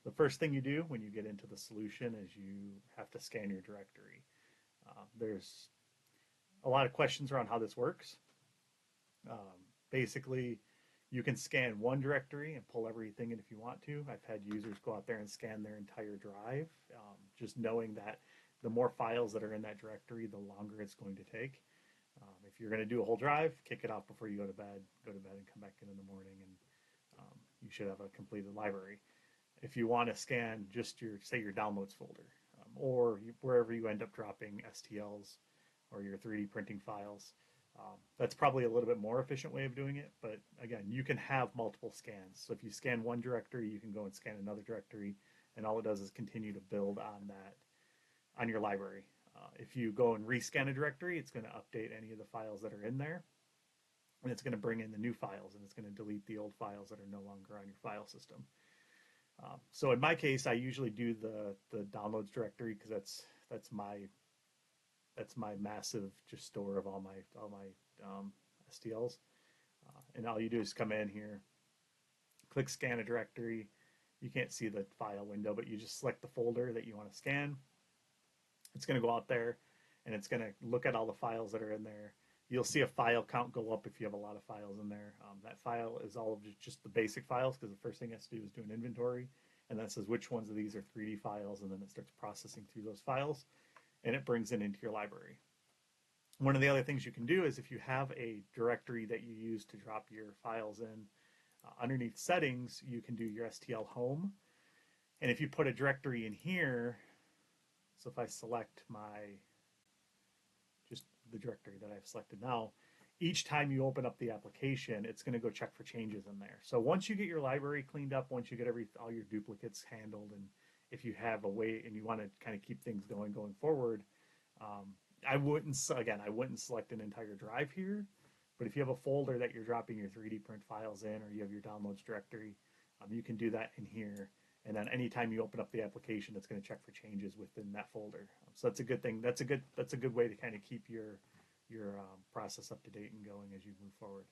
the first thing you do when you get into the solution is you have to scan your directory. There's a lot of questions around how this works. Basically, you can scan one directory and pull everything in if you want to. I've had users go out there and scan their entire drive, just knowing that the more files that are in that directory, the longer it's going to take. If you're going to do a whole drive, kick it off before you go to bed. Go to bed and come back in the morning, and you should have a completed library. If you want to scan just your, say, your downloads folder, or wherever you end up dropping STLs or your 3D printing files, that's probably a little bit more efficient way of doing it. But again, you can have multiple scans. So if you scan one directory, you can go and scan another directory, and all it does is continue to build on that on your library. If you go and rescan a directory, it's going to update any of the files that are in there, and it's going to bring in the new files, and it's going to delete the old files that are no longer on your file system. So in my case, I usually do the downloads directory because that's my massive just store of all my STLs. And all you do is come in here, click scan a directory. You can't see the file window, but you just select the folder that you want to scan. It's going to go out there, and it's going to look at all the files that are in there. You'll see a file count go up if you have a lot of files in there. That file is all of just the basic files, because the first thing it has to do is do an inventory, and then it says which ones of these are 3D files, and then it starts processing through those files, and it brings it into your library. One of the other things you can do is if you have a directory that you use to drop your files in, underneath settings, you can do your STL home. And if you put a directory in here, so if I select just the directory that I've selected now, each time you open up the application, it's going to go check for changes in there. So once you get your library cleaned up, once you get all your duplicates handled, and if you have a way and you want to kind of keep things going forward, I wouldn't select an entire drive here, but if you have a folder that you're dropping your 3D print files in, or you have your downloads directory, you can do that in here. And then anytime you open up the application, it's going to check for changes within that folder. So that's a good thing. That's a good way to kind of keep your process up to date and going as you move forward.